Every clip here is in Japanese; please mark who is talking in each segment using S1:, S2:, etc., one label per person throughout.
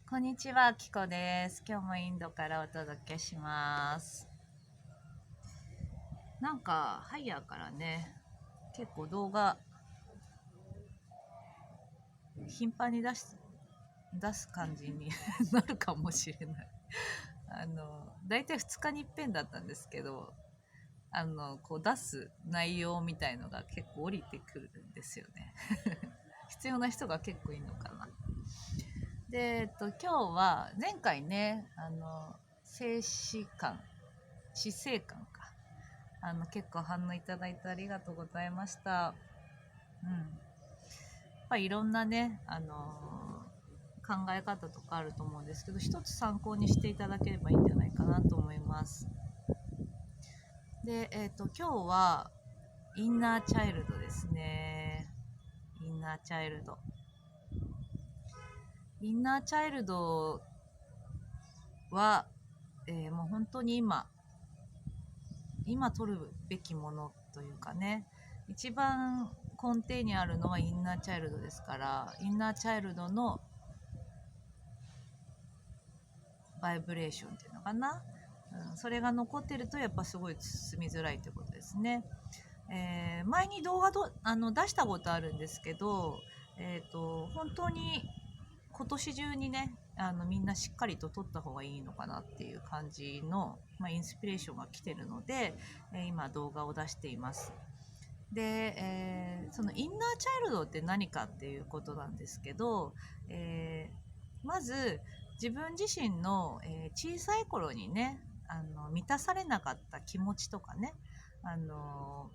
S1: こんにちは、キコです。今日もインドからお届けします。ハイヤーからね、結構動画頻繁に出す感じになるかもしれない。だいたい2日に一遍だったんですけど、こう出す内容みたいのが結構降りてくるんですよね。必要な人が結構いるのかな。で、今日は前回ね、静止感、死生観か。結構反応いただいてありがとうございました。うん。やっぱりいろんなね、考え方とかあると思うんですけど、一つ参考にしていただければいいんじゃないかなと思います。で、今日は、インナーチャイルドですね。インナーチャイルド。インナーチャイルドは、もう本当に今取るべきものというかね、一番根底にあるのはインナーチャイルドですから、インナーチャイルドのバイブレーションっていうのかな、それが残ってるとやっぱすごい進みづらいということですね。前に動画出したことあるんですけど、本当に今年中にねみんなしっかりと撮った方がいいのかなっていう感じの、インスピレーションが来てるので、今動画を出しています。で、そのインナーチャイルドって何かっていうことなんですけど、まず自分自身の、小さい頃にね満たされなかった気持ちとかね、あの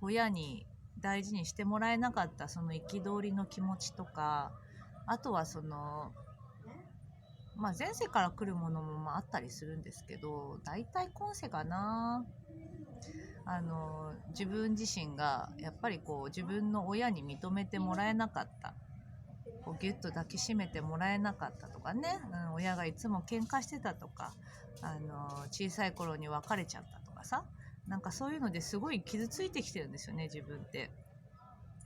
S1: 親に大事にしてもらえなかったその憤りの気持ちとか、あとは前世から来るものもあったりするんですけど、大体今世かな。自分自身がやっぱりこう自分の親に認めてもらえなかった、こうギュッと抱きしめてもらえなかったとかね、親がいつも喧嘩してたとか、小さい頃に別れちゃったとかさ、そういうのですごい傷ついてきてるんですよね、自分って。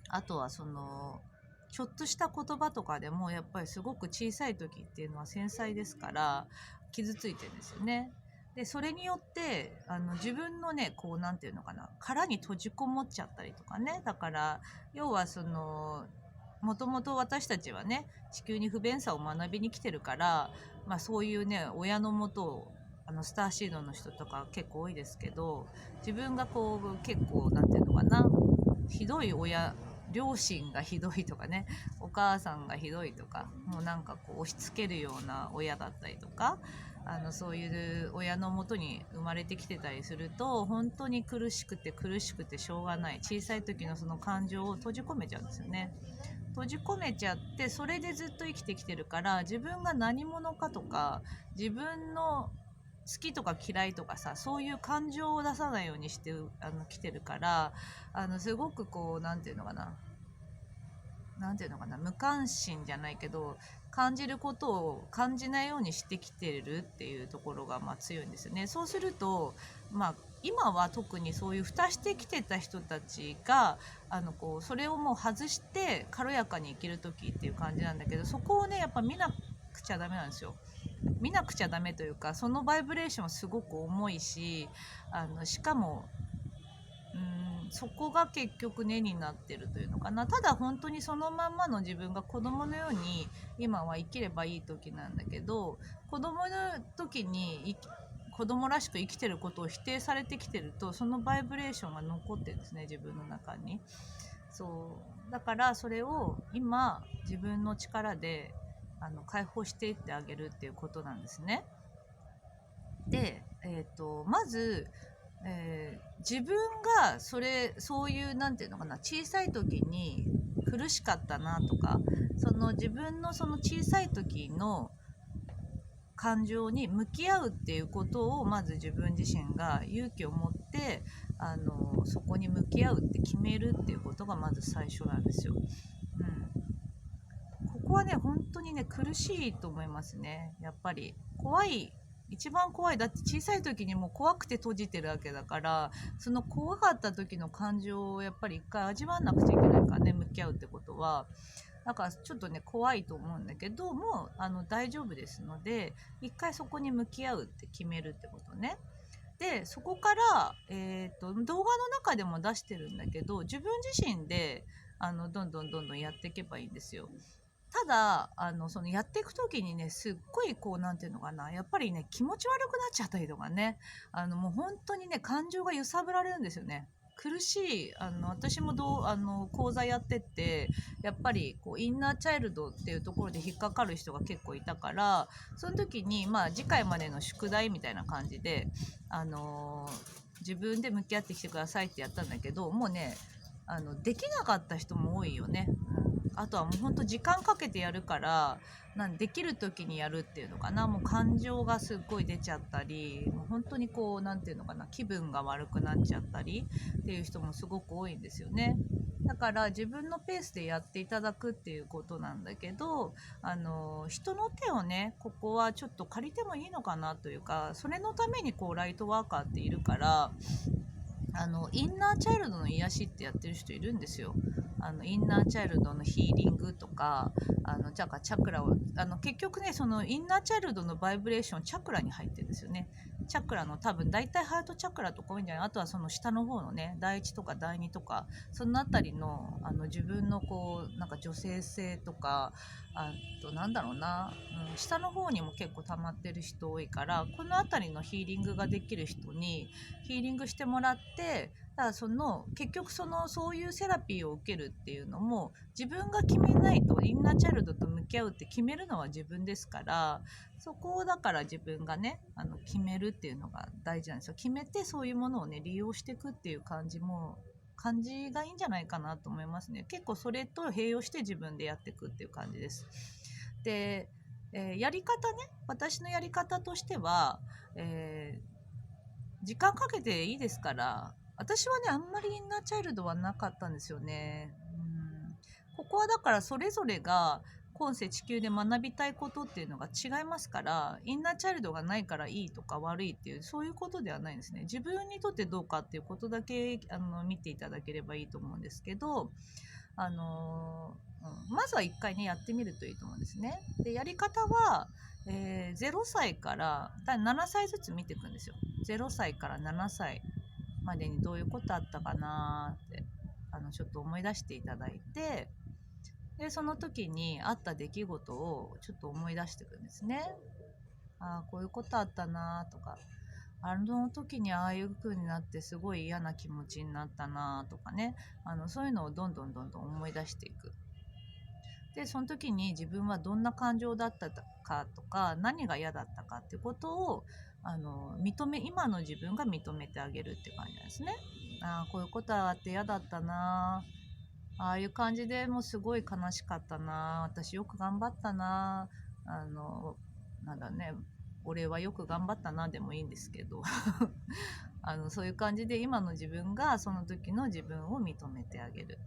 S1: あとはちょっとした言葉とかでもやっぱりすごく小さい時っていうのは繊細ですから傷ついてるんですよね。でそれによって自分のねこうなんていうのかな、殻に閉じこもっちゃったりとかね。だから要はもともと私たちはね地球に不便さを学びに来てるから、そういうね親のもとをスターシードの人とか結構多いですけど、自分がこう結構なんていうのかな、ひどい両親がひどいとかね、お母さんがひどいとか、もうこう押し付けるような親だったりとか、そういう親のもとに生まれてきてたりすると本当に苦しくて苦しくてしょうがない、小さい時のその感情を閉じ込めちゃうんですよね。閉じ込めちゃって、それでずっと生きてきてるから、自分が何者かとか自分の好きとか嫌いとかさ、そういう感情を出さないようにして来てるから、すごくこうなんていうのかな、無関心じゃないけど、感じることを感じないようにしてきてるっていうところが強いんですよね。そうすると、今は特にそういう蓋してきてた人たちがこうそれをもう外して軽やかに生きる時っていう感じなんだけど、そこをねやっぱ見なくちゃダメなんですよ。見なくちゃダメというか、そのバイブレーションはすごく重いし、しかもそこが結局根になってるというのかな。ただ本当にそのまんまの自分が子供のように今は生きればいい時なんだけど、子供の時に子供らしく生きてることを否定されてきてると、そのバイブレーションが残ってるんですね、自分の中に。そうだからそれを今自分の力で解放していってあげるっていうことなんですね。で、まず、自分がそういうなんていうのかな、小さい時に苦しかったなとか、その自分のその小さい時の感情に向き合うっていうことをまず自分自身が勇気を持ってそこに向き合うって決めるっていうことがまず最初なんですよ。ここはね本当にね苦しいと思いますね。やっぱり怖い、一番怖い。だって小さい時にもう怖くて閉じてるわけだから、その怖かった時の感情をやっぱり一回味わわなくちゃいけないからね、向き合うってことは。だからちょっとね怖いと思うんだけども大丈夫ですので、一回そこに向き合うって決めるってことね。でそこから、動画の中でも出してるんだけど、自分自身でどんどんどんどんやっていけばいいんですよ。ただそのやっていく時にね、すっごいこうなんていうのかな、やっぱりね気持ち悪くなっちゃったりとかね、もう本当にね感情が揺さぶられるんですよね。苦しい私も講座やってってやっぱりこうインナーチャイルドっていうところで引っかかる人が結構いたから、その時にまあ次回までの宿題みたいな感じで自分で向き合ってきてくださいってやったんだけど、もうねできなかった人も多いよね。あとはもうほんと時間かけてやるから、できる時にやるっていうのかな、もう感情がすっごい出ちゃったり、もう本当にこうなんていうのかな、気分が悪くなっちゃったりっていう人もすごく多いんですよね。だから自分のペースでやっていただくっていうことなんだけど、人の手をねここはちょっと借りてもいいのかなというか、それのためにこうライトワーカーっているから、インナーチャイルドの癒しってやってる人いるんですよ。インナーチャイルドのヒーリングとか、じゃあチャクラを結局ね、そのインナーチャイルドのバイブレーションチャクラに入ってるんですよね。チャクラの多分大体ハートチャクラとか多いんじゃない。あとはその下の方のね、第一とか第二とかそのあたりの自分のこうなんか女性性とか、あとなんだろうな、下の方にも結構溜まってる人多いから、この辺りのヒーリングができる人にヒーリングしてもらって、だから結局そういうセラピーを受けるっていうのも自分が決めないと、インナーチャイルドと向き合うって決めるのは自分ですから、そこをだから自分がね決めるっていうのが大事なんですよ。決めてそういうものをね利用していくっていう感じがいいんじゃないかなと思いますね。結構それと併用して自分でやっていくっていう感じです。で、やり方ね、私のやり方としては、時間かけていいですから、私はねあんまりインナーチャイルドはなかったんですよね。ここはだからそれぞれが今世地球で学びたいことっていうのが違いますから、インナーチャイルドがないからいいとか悪いっていうそういうことではないんですね。自分にとってどうかっていうことだけ見ていただければいいと思うんですけど、まずは一回ねやってみるといいと思うんですね。でやり方は、0歳から7歳ずつ見ていくんですよ。0歳から7歳までにどういうことあったかなってちょっと思い出していただいて、でその時にあった出来事をちょっと思い出していくんですね。ああこういうことあったなとか、あの時にああいう風になってすごい嫌な気持ちになったなとかね、そういうのをどんどんどんどん思い出していく。でその時に自分はどんな感情だったかとか、何が嫌だったかっていうことを今の自分が認めてあげるって感じなんですね。ああこういうことあって嫌だったな、ああいう感じでもうすごい悲しかったな、私よく頑張ったな、なんだね、俺はよく頑張ったなでもいいんですけどそういう感じで今の自分がその時の自分を認めてあげる。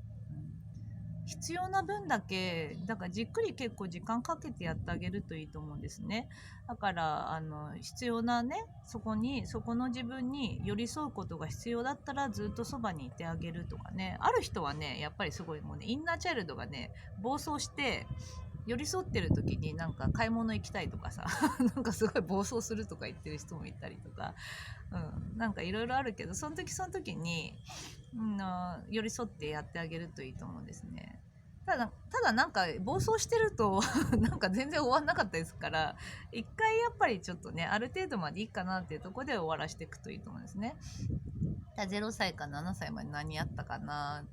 S1: 必要な分だけだからじっくり結構時間かけてやってあげるといいと思うんですね。だから必要なね、そこの自分に寄り添うことが必要だったらずっとそばにいてあげるとかね。ある人はねやっぱりすごいもうねインナーチャイルドがね暴走して寄り添ってる時になんか買い物行きたいとかさなんかすごい暴走するとか言ってる人もいたりとか、なんかいろいろあるけど、その時に、寄り添ってやってあげるといいと思うんですね。ただなんか暴走してるとなんか全然終わんなかったですから、一回やっぱりちょっとねある程度までいいかなっていうところで終わらせていくといいと思うんですね。0歳から7歳まで何やったかな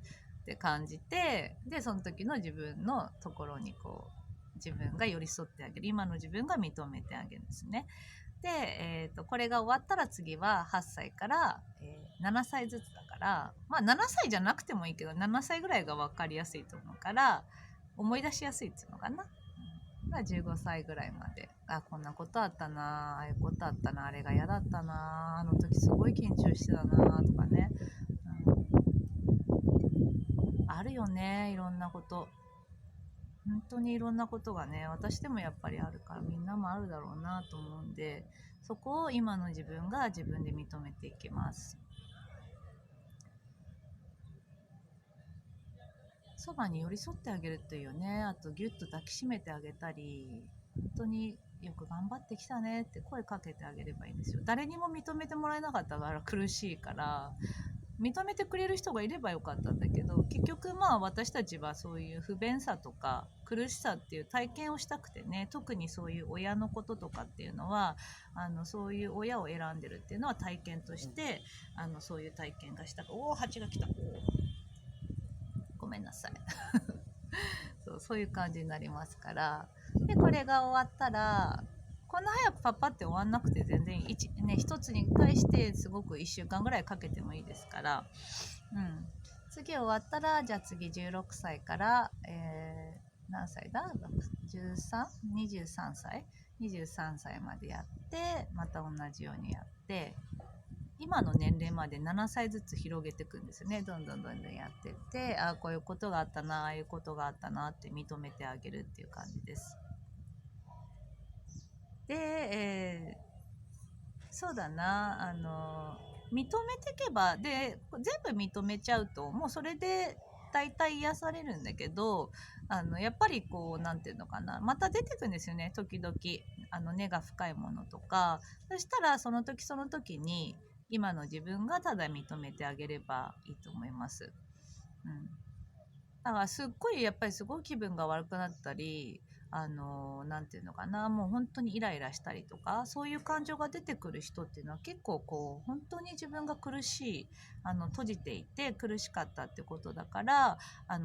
S1: って感じて、でその時の自分のところにこう自分が寄り添ってあげる、今の自分が認めてあげるんですね。で、これが終わったら次は8歳から、7歳ずつだから、まあ7歳じゃなくてもいいけど7歳ぐらいが分かりやすいと思うから思い出しやすいっていうのかな。15歳ぐらいまで、あこんなことあったな、ああいうことあったな、あれが嫌だったな、あの時すごい緊張してたなとかね、あるよね、いろんなこと、本当にいろんなことがね、私でもやっぱりあるからみんなもあるだろうなと思うんで、そこを今の自分が自分で認めていきます。そばに寄り添ってあげるっていうよね。あとギュッと抱きしめてあげたり、本当によく頑張ってきたねって声かけてあげればいいんですよ。誰にも認めてもらえなかったから苦しいから、認めてくれる人がいればよかったんだけど、結局まあ私たちはそういう不便さとか苦しさっていう体験をしたくてね、特にそういう親のこととかっていうのは、そういう親を選んでるっていうのは体験として、そういう体験がしたか。おお、蜂が来た。ごめんなさい。そういう感じになりますから。でこれが終わったら、こんな早くパッパって終わんなくて全然一つに対してすごく1週間ぐらいかけてもいいですから、次終わったら、じゃあ次16歳から、何歳だ 13?23 歳23歳までやって、また同じようにやって、今の年齢まで7歳ずつ広げていくんですよね。どんどんどんどんやっていって、ああこういうことがあったな、ああいうことがあったなって認めてあげるっていう感じです。で、そうだな、認めてけば、で全部認めちゃうともうそれで大体癒されるんだけど、やっぱりこうなんていうのかな、また出てくんですよね、時々。根が深いものとか。そしたらその時その時に今の自分がただ認めてあげればいいと思います。だからすっごいやっぱりすごい気分が悪くなったり、なんていうのかな、もう本当にイライラしたりとか、そういう感情が出てくる人っていうのは結構こう本当に自分が苦しい、閉じていて苦しかったってことだから、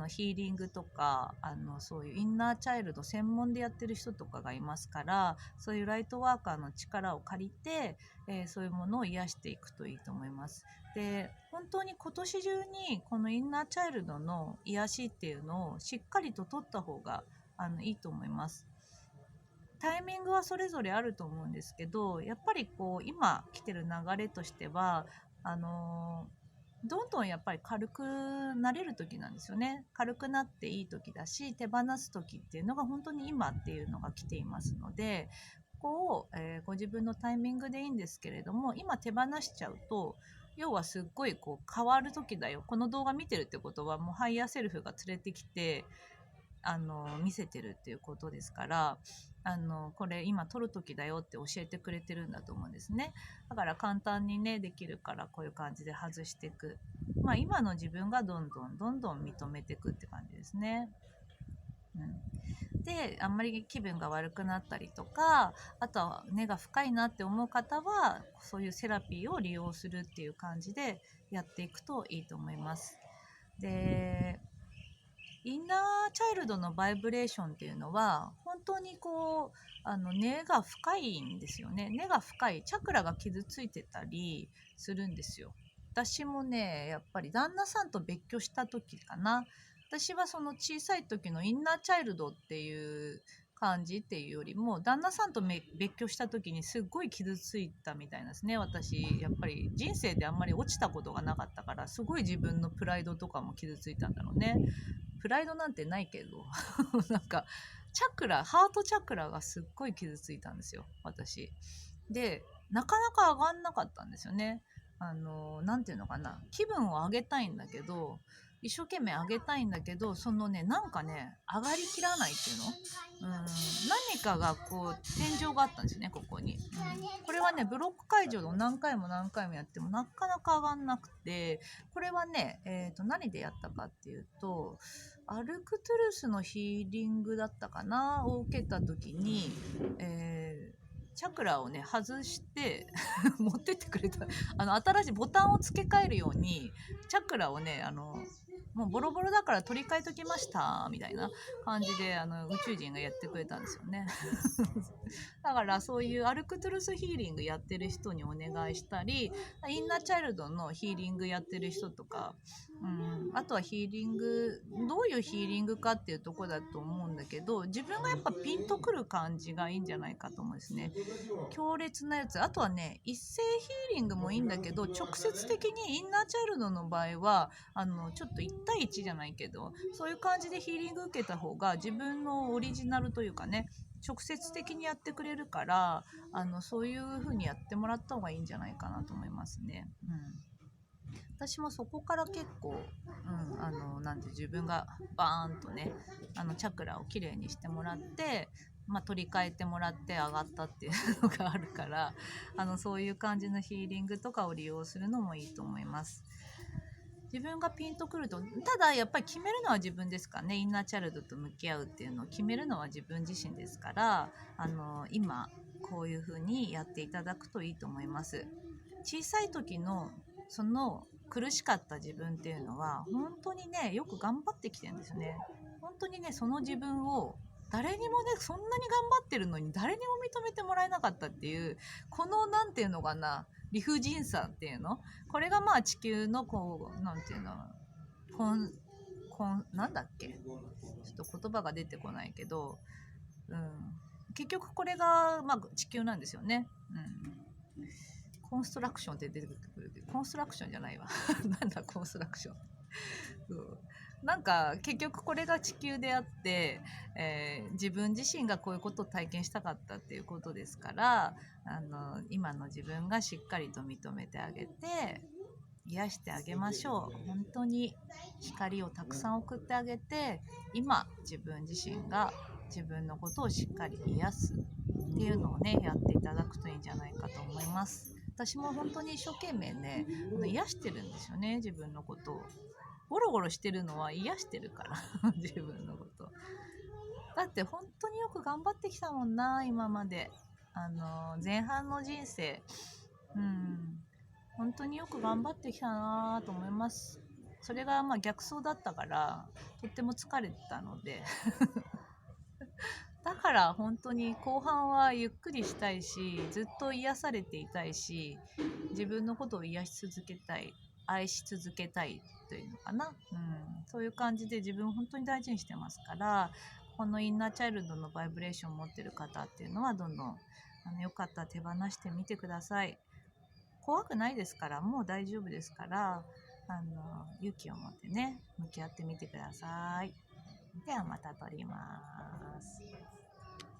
S1: ヒーリングとか、そういうインナーチャイルド専門でやってる人とかがいますから、そういうライトワーカーの力を借りて、そういうものを癒していくといいと思います。で本当に今年中にこのインナーチャイルドの癒しっていうのをしっかりと取った方がいいと思います。タイミングはそれぞれあると思うんですけど、やっぱりこう今来てる流れとしては、どんどんやっぱり軽くなれる時なんですよね。軽くなっていい時だし、手放す時っていうのが本当に今っていうのが来ていますので、ここを、ご自分のタイミングでいいんですけれども、今手放しちゃうと、要はすっごいこう変わる時だよ。この動画見てるってことはもうハイヤーセルフが連れてきて見せてるっていうことですから、これ今撮る時だよって教えてくれてるんだと思うんですね。だから簡単にねできるから、こういう感じで外していく。まあ今の自分がどんどんどんどん認めていくって感じですね。であんまり気分が悪くなったりとか、あとは根が深いなって思う方はそういうセラピーを利用するっていう感じでやっていくといいと思います。でインナーチャイルドのバイブレーションっていうのは本当にこう根が深いんですよね。根が深いチャクラが傷ついてたりするんですよ。私もねやっぱり旦那さんと別居した時かな。私はその小さい時のインナーチャイルドっていう感じっていうよりも、旦那さんと別居した時にすっごい傷ついたみたいなんですね。私やっぱり人生であんまり落ちたことがなかったから、すごい自分のプライドとかも傷ついたんだろうね。プライドなんてないけどなんかハートチャクラがすっごい傷ついたんですよ、私。でなかなか上がんなかったんですよね。なんていうのかな、気分を上げたいんだけど、一生懸命上げたいんだけど、そのねなんかね上がりきらないっていうの、何かがこう天井があったんですよね、ここに。これはねブロック解除を何回も何回もやってもなかなか上がんなくて、これはね、何でやったかっていうと、アルクトゥルスのヒーリングだったかなを受けた時に、チャクラをね外して持ってってくれた。新しいボタンを付け替えるようにチャクラをねもうボロボロだから取り替えときましたみたいな感じで宇宙人がやってくれたんですよね。だからそういうアルクトゥルスヒーリングやってる人にお願いしたり、インナーチャイルドのヒーリングやってる人とか、あとはヒーリング、どういうヒーリングかっていうとこだと思うんだけど、自分がやっぱピンとくる感じがいいんじゃないかと思うんですね。強烈なやつ。あとはね一斉ヒーリングもいいんだけど、直接的にインナーチャイルドの場合はちょっと1対1じゃないけど、そういう感じでヒーリング受けた方が自分のオリジナルというかね、直接的にやってくれるから、そういう風にやってもらった方がいいんじゃないかなと思いますね。私もそこから結構、なんて自分がバーンとねチャクラをきれいにしてもらって、取り替えてもらって上がったっていうのがあるからそういう感じのヒーリングとかを利用するのもいいと思います。自分がピンとくると、ただやっぱり決めるのは自分ですからね。インナーチャイルドと向き合うっていうのを決めるのは自分自身ですから、今こういう風にやっていただくといいと思います。小さい時のその苦しかった自分っていうのは本当にねよく頑張ってきてるんですよね。本当にねその自分を誰にもねそんなに頑張ってるのに誰にも認めてもらえなかったっていうこのなんていうのかな理不尽さっていうの、これが地球のこうなんていうのなんだっけちょっと言葉が出てこないけど、結局これが地球なんですよね。コンストラクションって出てくるけど、コンストラクションじゃないわなんだコンストラクションそうなんか結局これが地球であって、自分自身がこういうことを体験したかったっていうことですから、今の自分がしっかりと認めてあげて癒してあげましょう。本当に光をたくさん送ってあげて、今自分自身が自分のことをしっかり癒すっていうのをねやっていただくといいんじゃないかと思います。私も本当に一生懸命ね癒してるんですよね、自分のことを。ゴロゴロしてるのは癒してるから自分のこと。だって本当によく頑張ってきたもんな、今まで。前半の人生、本当によく頑張ってきたなと思います。それが逆走だったからとっても疲れてたのでだから本当に後半はゆっくりしたいし、ずっと癒されていたいし、自分のことを癒し続けたい、愛し続けたいというのかな、そういう感じで自分を本当に大事にしてますから、このインナーチャイルドのバイブレーションを持ってる方っていうのはどんどんよかったら手放してみてください。怖くないですから、もう大丈夫ですから、勇気を持ってね向き合ってみてください。ではまた撮ります。